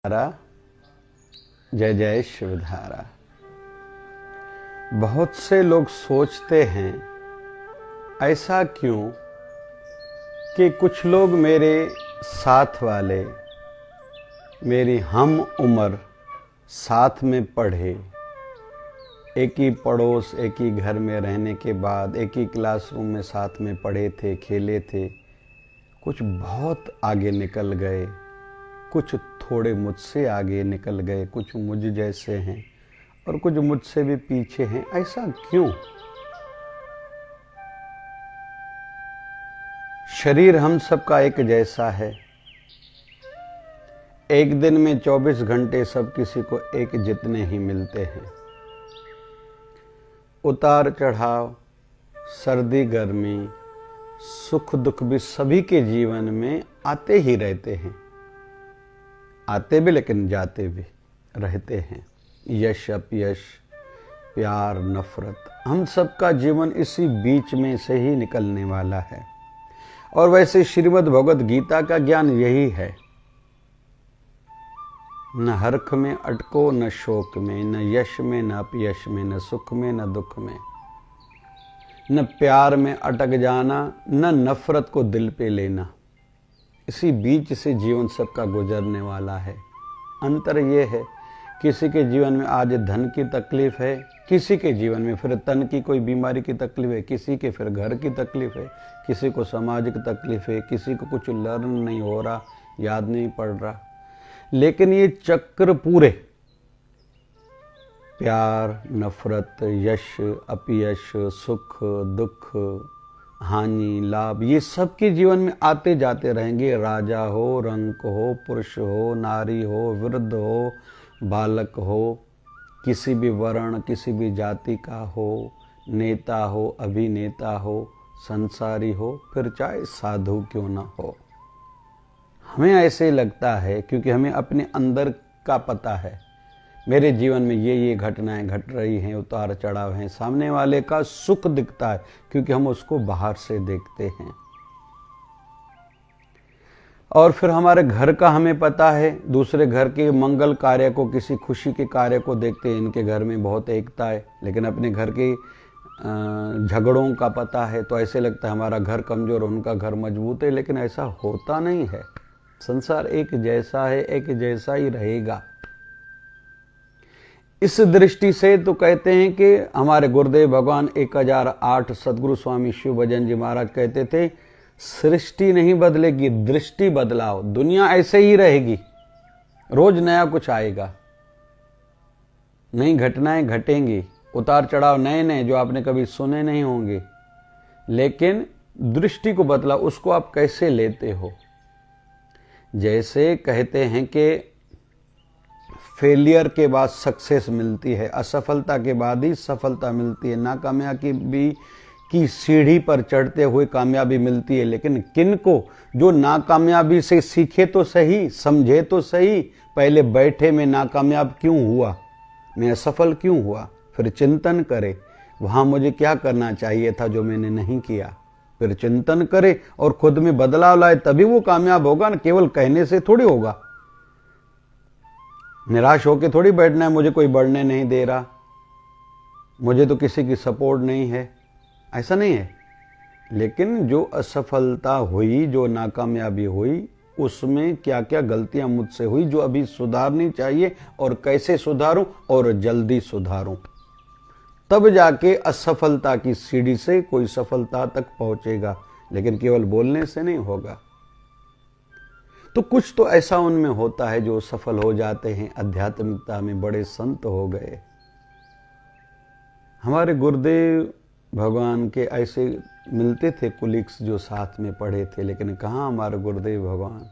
जय जय शिवधारा। बहुत से लोग सोचते हैं ऐसा क्यों कि कुछ लोग मेरे साथ वाले, मेरी हम उम्र, साथ में पढ़े, एक ही पड़ोस, एक ही घर में रहने के बाद एक ही क्लासरूम में साथ में पढ़े थे, खेले थे, कुछ बहुत आगे निकल गए, कुछ थोड़े मुझसे आगे निकल गए, कुछ मुझ जैसे हैं और कुछ मुझसे भी पीछे हैं। ऐसा क्यों? शरीर हम सबका एक जैसा है। एक दिन में 24 घंटे सब किसी को एक जितने ही मिलते हैं। उतार चढ़ाव, सर्दी गर्मी, सुख दुख भी सभी के जीवन में आते ही रहते हैं। आते भी लेकिन जाते भी रहते हैं। यश अपयश, प्यार नफरत, हम सबका जीवन इसी बीच में से ही निकलने वाला है। और वैसे श्रीमद् भगवद गीता का ज्ञान यही है। न हर्ख में अटको, न शोक में, न यश में, न अपयश में, न सुख में, न दुख में, न प्यार में अटक जाना, न नफरत को दिल पे लेना। इसी बीच से जीवन सबका गुजरने वाला है। अंतर यह है, किसी के जीवन में आज धन की तकलीफ है, किसी के जीवन में फिर तन की कोई बीमारी की तकलीफ है, किसी के फिर घर की तकलीफ है, किसी को सामाजिक तकलीफ है, किसी को कुछ लर्न नहीं हो रहा, याद नहीं पड़ रहा। लेकिन ये चक्र पूरे प्यार नफरत, यश अपयश, सुख दुख, हानि लाभ, ये सबके जीवन में आते जाते रहेंगे। राजा हो, रंक हो, पुरुष हो, नारी हो, वृद्ध हो, बालक हो, किसी भी वर्ण किसी भी जाति का हो, नेता हो, अभिनेता हो, संसारी हो, फिर चाहे साधु क्यों ना हो। हमें ऐसे लगता है क्योंकि हमें अपने अंदर का पता है। मेरे जीवन में ये घटनाएं घट रही हैं, उतार चढ़ाव हैं। सामने वाले का सुख दिखता है क्योंकि हम उसको बाहर से देखते हैं। और फिर हमारे घर का हमें पता है, दूसरे घर के मंगल कार्य को, किसी खुशी के कार्य को देखते हैं, इनके घर में बहुत एकता है। लेकिन अपने घर के झगड़ों का पता है तो ऐसे लगता है हमारा घर कमजोर, उनका घर मजबूत है। लेकिन ऐसा होता नहीं है। संसार एक जैसा है, एक जैसा ही रहेगा। इस दृष्टि से तो कहते हैं कि हमारे गुरुदेव भगवान 1008 सदगुरु स्वामी शिव भजन जी महाराज कहते थे, सृष्टि नहीं बदलेगी, दृष्टि बदलाओ। दुनिया ऐसे ही रहेगी, रोज नया कुछ आएगा, नई घटनाएं घटेंगी, उतार चढ़ाव नए नए जो आपने कभी सुने नहीं होंगे। लेकिन दृष्टि को बदलाओ, उसको आप कैसे लेते हो। जैसे कहते हैं कि फेलियर के बाद सक्सेस मिलती है, असफलता के बाद ही सफलता मिलती है। नाकामयाबी की सीढ़ी पर चढ़ते हुए कामयाबी मिलती है। लेकिन किनको? जो नाकामयाबी से सीखे तो सही, समझे तो सही, पहले बैठे में नाकामयाब क्यों हुआ, मैं असफल क्यों हुआ, फिर चिंतन करे वहां मुझे क्या करना चाहिए था जो मैंने नहीं किया। फिर चिंतन करे और खुद में बदलाव लाए, तभी वो कामयाब होगा ना। केवल कहने से थोड़ी होगा। निराश होकर थोड़ी बैठना है, मुझे कोई बढ़ने नहीं दे रहा, मुझे तो किसी की सपोर्ट नहीं है, ऐसा नहीं है। लेकिन जो असफलता हुई, जो नाकामयाबी हुई, उसमें क्या क्या गलतियां मुझसे हुई जो अभी सुधारनी चाहिए, और कैसे सुधारूं और जल्दी सुधारूं, तब जाके असफलता की सीढ़ी से कोई सफलता तक पहुंचेगा। लेकिन केवल बोलने से नहीं होगा। तो कुछ तो ऐसा उनमें होता है जो सफल हो जाते हैं, आध्यात्मिकता में बड़े संत हो गए। हमारे गुरुदेव भगवान के ऐसे मिलते थे कुलीग्स जो साथ में पढ़े थे। लेकिन कहाँ हमारे गुरुदेव भगवान,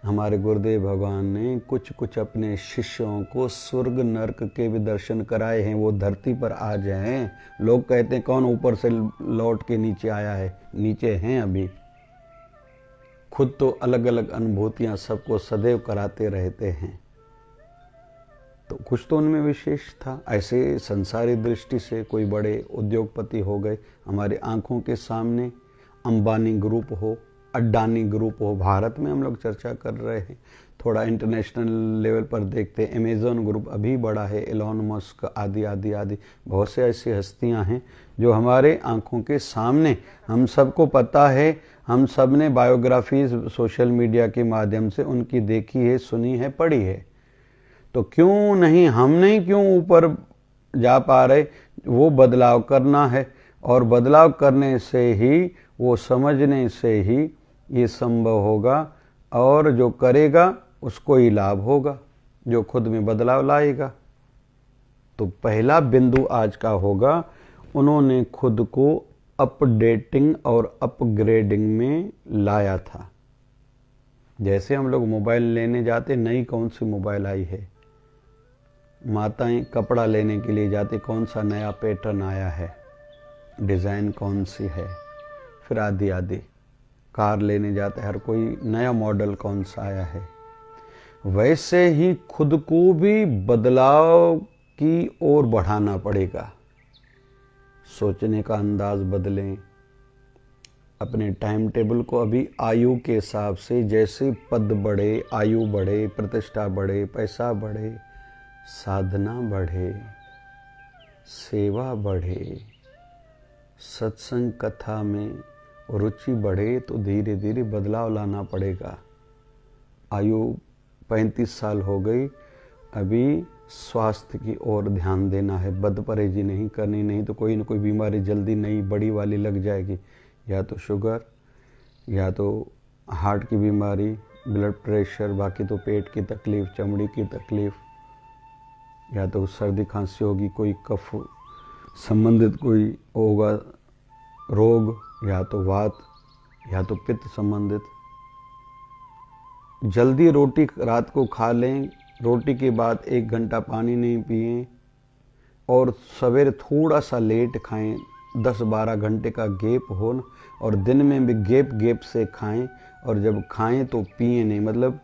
हमारे गुरुदेव भगवान ने कुछ कुछ अपने शिष्यों को स्वर्ग नरक के भी दर्शन कराए हैं। वो धरती पर आ जाएं। लोग कहते हैं कौन ऊपर से लौट के नीचे आया है, नीचे हैं अभी। खुद तो अलग अलग अनुभूतियां सबको सदैव कराते रहते हैं। तो कुछ तो उनमें विशेष था। ऐसे संसारी दृष्टि से कोई बड़े उद्योगपति हो गए हमारी आंखों के सामने। अंबानी ग्रुप हो, अड्डानी ग्रुप हो, भारत में हम लोग चर्चा कर रहे हैं, थोड़ा इंटरनेशनल लेवल पर देखते हैं, अमेज़न ग्रुप अभी बड़ा है, एलॉन मस्क आदि आदि आदि बहुत से ऐसी हस्तियां हैं जो हमारे आंखों के सामने, हम सबको पता है, हम सब ने बायोग्राफीज सोशल मीडिया के माध्यम से उनकी देखी है, सुनी है, पढ़ी है। तो क्यों नहीं, हम नहीं क्यों ऊपर जा पा रहे? वो बदलाव करना है, और बदलाव करने से ही, वो समझने से ही ये संभव होगा, और जो करेगा उसको ही लाभ होगा, जो खुद में बदलाव लाएगा। तो पहला बिंदु आज का होगा, उन्होंने खुद को अपडेटिंग और अपग्रेडिंग में लाया था। जैसे हम लोग मोबाइल लेने जाते, नई कौन सी मोबाइल आई है, माताएं कपड़ा लेने के लिए जाते, कौन सा नया पैटर्न आया है, डिज़ाइन कौन सी है, फिर आदि आदि। कार लेने जाते, हर कोई नया मॉडल कौन सा आया है। वैसे ही खुद को भी बदलाव की ओर बढ़ाना पड़ेगा। सोचने का अंदाज बदलें, अपने टाइम टेबल को अभी आयु के हिसाब से, जैसे पद बढ़े, आयु बढ़े, प्रतिष्ठा बढ़े, पैसा बढ़े, साधना बढ़े, सेवा बढ़े, सत्संग कथा में रुचि बढ़े, तो धीरे धीरे बदलाव लाना पड़ेगा। आयु 35 साल हो गई, अभी स्वास्थ्य की ओर ध्यान देना है, बदपरहेजी नहीं करनी, नहीं तो कोई ना कोई बीमारी जल्दी नई बड़ी वाली लग जाएगी, या तो शुगर, या तो हार्ट की बीमारी, ब्लड प्रेशर, बाकी तो पेट की तकलीफ, चमड़ी की तकलीफ, या तो सर्दी खांसी होगी, कोई कफ संबंधित कोई होगा रोग, या तो वात, या तो पित्त संबंधित। जल्दी रोटी रात को खा लें, रोटी के बाद 1 घंटा पानी नहीं पिएं, और सवेरे थोड़ा सा लेट खाएं, 10-12 घंटे का गैप हो, और दिन में भी गैप से खाएं, और जब खाएं तो पिए नहीं, मतलब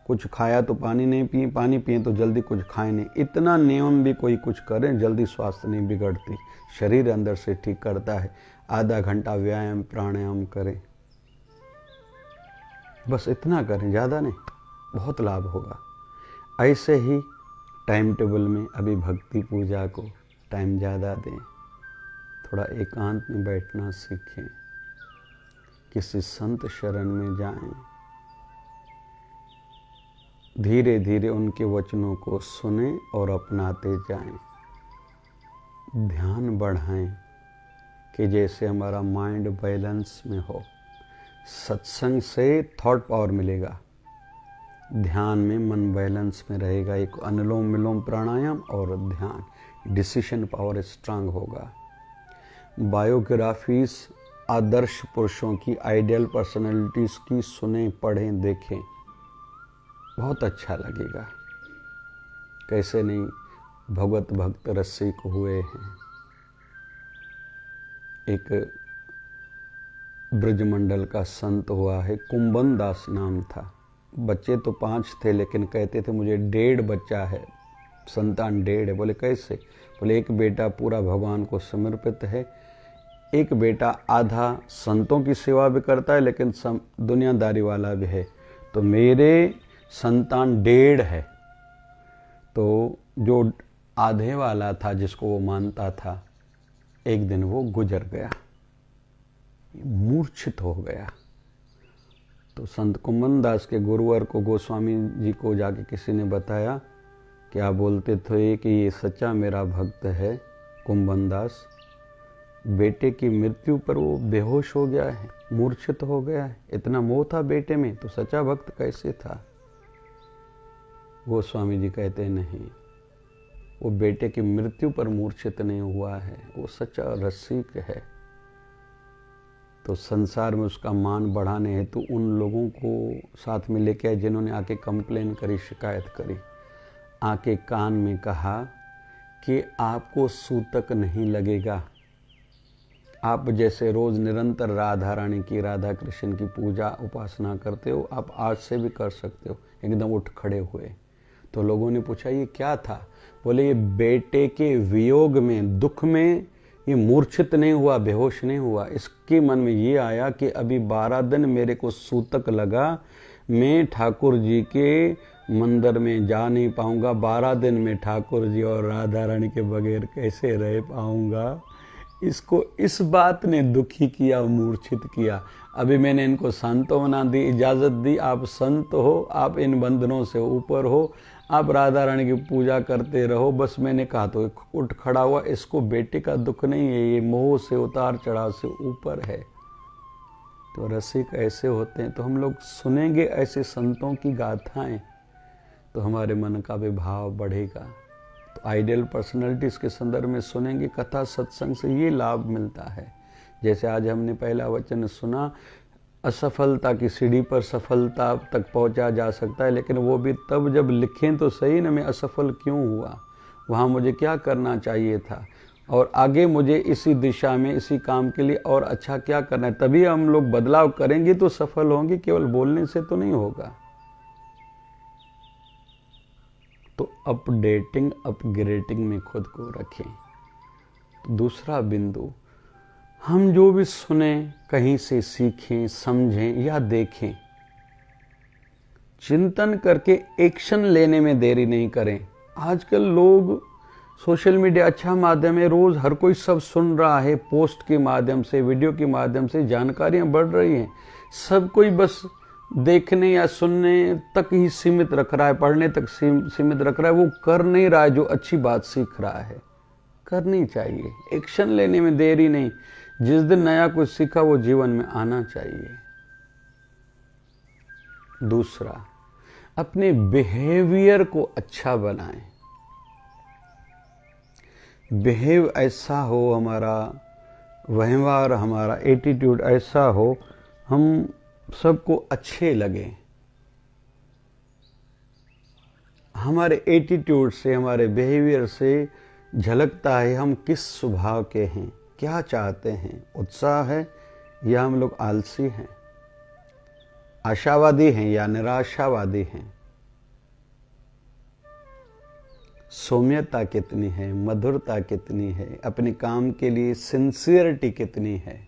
कुछ खाया तो पानी नहीं पिए, पानी पिए तो जल्दी कुछ खाएं नहीं। इतना नियम भी कोई कुछ करें, जल्दी स्वास्थ्य नहीं बिगड़ती, शरीर अंदर से ठीक करता है। आधा घंटा व्यायाम प्राणायाम करें, बस इतना करें, ज़्यादा नहीं, बहुत लाभ होगा। ऐसे ही टाइम टेबल में अभी भक्ति पूजा को टाइम ज़्यादा दें, थोड़ा एकांत में बैठना सीखें, किसी संत शरण में जाएं, धीरे धीरे उनके वचनों को सुने और अपनाते जाएं। ध्यान बढ़ाएं कि जैसे हमारा माइंड बैलेंस में हो। सत्संग से थॉट पावर मिलेगा, ध्यान में मन बैलेंस में रहेगा, एक अनुलोम विलोम प्राणायाम और ध्यान, डिसीजन पावर स्ट्रांग होगा। बायोग्राफीज आदर्श पुरुषों की, आइडियल पर्सनैलिटीज़ की सुने, पढ़ें, देखें, बहुत अच्छा लगेगा। कैसे नहीं, भगवत भक्त रसिक हुए हैं। एक ब्रजमंडल का संत हुआ है, कुंभन दास नाम था। बच्चे तो 5 थे, लेकिन कहते थे मुझे 1.5 बच्चा है, संतान 1.5 है। बोले कैसे? बोले एक बेटा पूरा भगवान को समर्पित है, एक बेटा आधा संतों की सेवा भी करता है, लेकिन दुनियादारी वाला भी है। तो मेरे संतान 1.5 है। तो जो आधे वाला था, जिसको वो मानता था, एक दिन वो गुजर गया, मूर्छित हो गया। तो संत कुंभन दास के गुरुवर को, गोस्वामी जी को जाके किसी ने बताया कि आप बोलते थे कि ये सच्चा मेरा भक्त है कुंभन दास, बेटे की मृत्यु पर वो बेहोश हो गया है, मूर्छित हो गया है, इतना मोह था बेटे में, तो सच्चा भक्त कैसे था? गोस्वामी जी कहते हैं नहीं, वो बेटे की मृत्यु पर मूर्छित नहीं हुआ है, वो सच्चा रसिक है। तो संसार में उसका मान बढ़ाने हेतु उन लोगों को साथ में लेके आए जिन्होंने आके कंप्लेन करी, शिकायत करी, आके कान में कहा कि आपको सूतक नहीं लगेगा, आप जैसे रोज निरंतर राधा रानी की, राधा कृष्ण की पूजा उपासना करते हो, आप आज से भी कर सकते हो। एकदम उठ खड़े हुए। तो लोगों ने पूछा ये क्या था? बोले ये बेटे के वियोग में, दुख में ये मूर्छित नहीं हुआ, बेहोश नहीं हुआ। इसके मन में ये आया कि अभी 12 दिन मेरे को सूतक लगा, मैं ठाकुर जी के मंदिर में जा नहीं पाऊंगा, 12 दिन में ठाकुर जी और राधा रानी के बगैर कैसे रह पाऊंगा। इसको इस बात ने दुखी किया, मूर्छित किया। अभी मैंने इनको सांत्वना दी, इजाज़त दी, आप संत हो, आप इन बंधनों से ऊपर हो, आप राधा रानी की पूजा करते रहो। बस मैंने कहा तो उठ खड़ा हुआ। इसको बेटे का दुख नहीं है, ये मोह से उतार चढ़ाव से ऊपर है। तो रसिक ऐसे होते हैं। तो हम लोग सुनेंगे ऐसे संतों की गाथाएं तो हमारे मन का भी भाव बढ़ेगा। तो आइडियल पर्सनैलिटीज के संदर्भ में सुनेंगे कथा सत्संग से ये लाभ मिलता है। जैसे आज हमने पहला वचन सुना, असफलता की सीढ़ी पर सफलता तक पहुंचा जा सकता है, लेकिन वो भी तब जब लिखें तो सही ना, मैं असफल क्यों हुआ, वहाँ मुझे क्या करना चाहिए था, और आगे मुझे इसी दिशा में इसी काम के लिए और अच्छा क्या करना है। तभी हम लोग बदलाव करेंगे तो सफल होंगे, केवल बोलने से तो नहीं होगा। तो अपडेटिंग अपग्रेडिंग में खुद को रखें। तो दूसरा बिंदु, हम जो भी सुने कहीं से सीखें, समझें या देखें, चिंतन करके एक्शन लेने में देरी नहीं करें। आजकल लोग, सोशल मीडिया अच्छा माध्यम है, रोज हर कोई सब सुन रहा है, पोस्ट के माध्यम से, वीडियो के माध्यम से जानकारियां बढ़ रही हैं। सब कोई बस देखने या सुनने तक ही सीमित रख रहा है, पढ़ने तक सीमित रख रहा है, वो कर नहीं रहा है जो अच्छी बात सीख रहा है। करनी चाहिए, एक्शन लेने में देरी नहीं। जिस दिन नया कुछ सीखा वो जीवन में आना चाहिए। दूसरा, अपने बिहेवियर को अच्छा बनाएं। बिहेव ऐसा हो, हमारा व्यवहार, हमारा एटीट्यूड ऐसा हो, हम सबको अच्छे लगे। हमारे एटीट्यूड से, हमारे बिहेवियर से झलकता है हम किस स्वभाव के हैं, क्या चाहते हैं। उत्साह है या हम लोग आलसी हैं, आशावादी हैं या निराशावादी हैं, सौम्यता कितनी है, मधुरता कितनी है, अपने काम के लिए सिंसियरिटी कितनी है,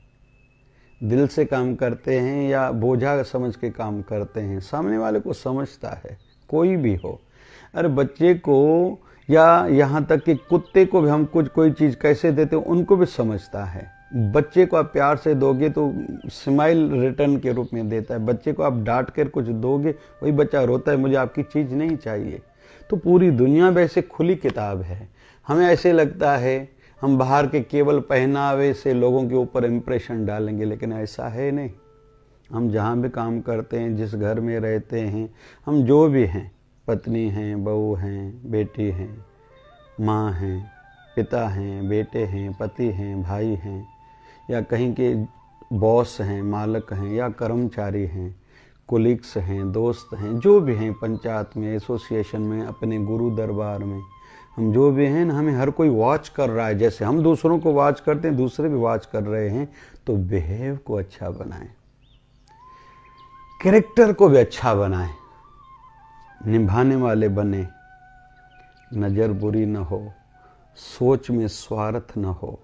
दिल से काम करते हैं या बोझा समझ के काम करते हैं। सामने वाले को समझता है, कोई भी हो। अरे बच्चे को या यहाँ तक कि कुत्ते को भी हम कोई चीज़ कैसे देते हैं उनको भी समझता है। बच्चे को आप प्यार से दोगे तो स्माइल रिटर्न के रूप में देता है। बच्चे को आप डांट कर कुछ दोगे, वही बच्चा रोता है, मुझे आपकी चीज़ नहीं चाहिए। तो पूरी दुनिया वैसे खुली किताब है। हमें ऐसे लगता है हम बाहर के केवल पहनावे से लोगों के ऊपर इम्प्रेशन डालेंगे, लेकिन ऐसा है नहीं। हम जहाँ भी काम करते हैं, जिस घर में रहते हैं, हम जो भी हैं, पत्नी हैं, बहू हैं, बेटी हैं, माँ हैं, पिता हैं, बेटे हैं, पति हैं, भाई हैं, या कहीं के बॉस हैं, मालिक हैं या कर्मचारी हैं, कोलिग्स हैं, दोस्त हैं, जो भी हैं, पंचायत में, एसोसिएशन में, अपने गुरु दरबार में, हम जो भी हैं ना, हमें हर कोई वॉच कर रहा है। जैसे हम दूसरों को वॉच करते हैं, दूसरे भी वॉच कर रहे हैं। तो बिहेव को अच्छा बनाएं, कैरेक्टर को भी अच्छा बनाएं, निभाने वाले बने, नज़र बुरी न हो, सोच में स्वार्थ न हो,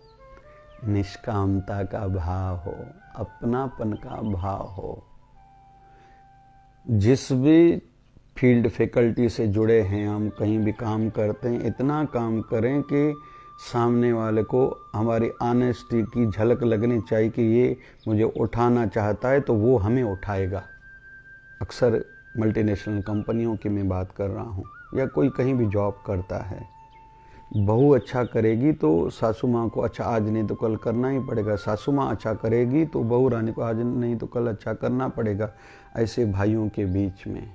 निष्कामता का भाव हो, अपनापन का भाव हो। जिस भी फील्ड फैकल्टी से जुड़े हैं, हम कहीं भी काम करते हैं, इतना काम करें कि सामने वाले को हमारी ऑनेस्टी की झलक लगनी चाहिए कि ये मुझे उठाना चाहता है तो वो हमें उठाएगा। अक्सर मल्टीनेशनल कंपनियों की मैं बात कर रहा हूँ, या कोई कहीं भी जॉब करता है, बहू अच्छा करेगी तो सासू माँ को अच्छा आज नहीं तो कल करना ही पड़ेगा, सासू माँ अच्छा करेगी तो बहू रानी को आज नहीं तो कल अच्छा करना पड़ेगा। ऐसे भाइयों के बीच में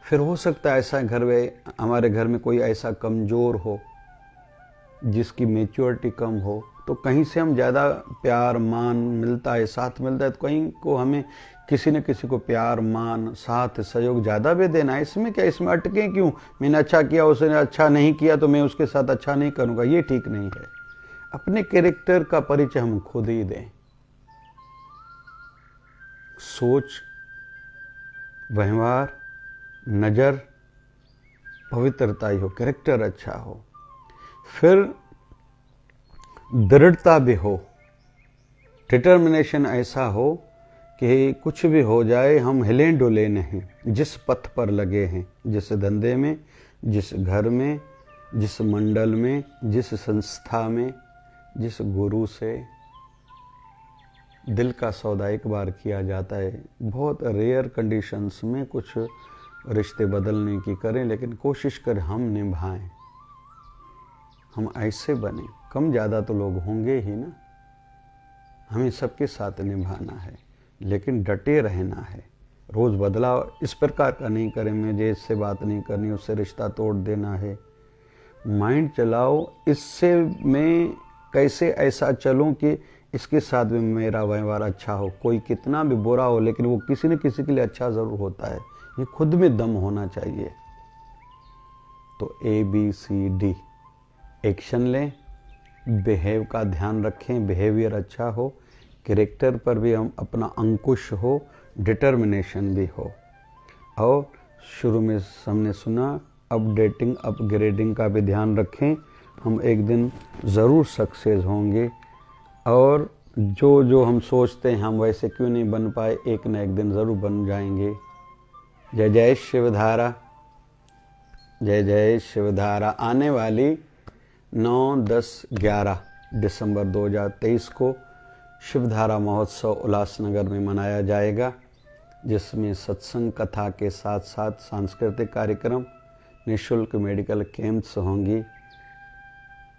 फिर हो सकता है ऐसा घर में, हमारे घर में कोई ऐसा कमज़ोर हो जिसकी मैच्योरिटी कम हो, तो कहीं से हम ज़्यादा प्यार मान मिलता है, साथ मिलता है, तो कहीं को हमें किसी न किसी को प्यार, मान, साथ, सहयोग ज़्यादा भी देना है। इसमें क्या, इसमें अटके क्यों? मैंने अच्छा किया, उसने अच्छा नहीं किया तो मैं उसके साथ अच्छा नहीं करूँगा, ये ठीक नहीं है। अपने कैरेक्टर का परिचय हम खुद ही दें। सोच, व्यवहार, नज़र, पवित्रता ही हो, कैरेक्टर अच्छा हो, फिर दृढ़ता भी हो, डिटर्मिनेशन ऐसा हो कि कुछ भी हो जाए हम हिले डुले नहीं, जिस पथ पर लगे हैं, जिस धंधे में, जिस घर में, जिस मंडल में, जिस संस्था में, जिस गुरु से दिल का सौदा एक बार किया जाता है। बहुत रेयर कंडीशंस में कुछ रिश्ते बदलने की करें, लेकिन कोशिश करें हम निभाएं, हम ऐसे बने। कम ज़्यादा तो लोग होंगे ही ना, हमें सबके साथ निभाना है, लेकिन डटे रहना है। रोज़ बदलाव इस प्रकार का नहीं करें, मुझे इससे बात नहीं करनी, उससे रिश्ता तोड़ देना है। माइंड चलाओ, इससे मैं कैसे ऐसा चलूं कि इसके साथ भी मेरा व्यवहार अच्छा हो। कोई कितना भी बुरा हो, लेकिन वो किसी न किसी के लिए अच्छा ज़रूर होता है। ये खुद में दम होना चाहिए। तो ABCD एक्शन लें, बिहेव का ध्यान रखें, बिहेवियर अच्छा हो, कैरेक्टर पर भी हम अपना अंकुश हो, डिटर्मिनेशन भी हो। और शुरू में हमने सुना अपडेटिंग, अपग्रेडिंग का भी ध्यान रखें। हम एक दिन ज़रूर सक्सेस होंगे, और जो जो हम सोचते हैं हम वैसे क्यों नहीं बन पाए, एक न एक दिन ज़रूर बन जाएंगे। जय जय शिवधारा, जय जय शिवधारा। आने वाली 9, 10, 11 दिसंबर 2023 को शिवधारा महोत्सव उल्लासनगर में मनाया जाएगा, जिसमें सत्संग कथा के साथ साथ सांस्कृतिक कार्यक्रम, निःशुल्क मेडिकल कैंप्स होंगी,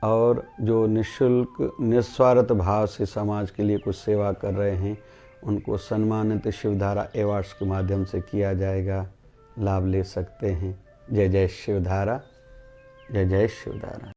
और जो निःशुल्क निस्वार्थ भाव से समाज के लिए कुछ सेवा कर रहे हैं उनको सम्मानित शिवधारा अवार्ड्स के माध्यम से किया जाएगा। लाभ ले सकते हैं। जय जय शिवधारा, जय जय शिवधारा।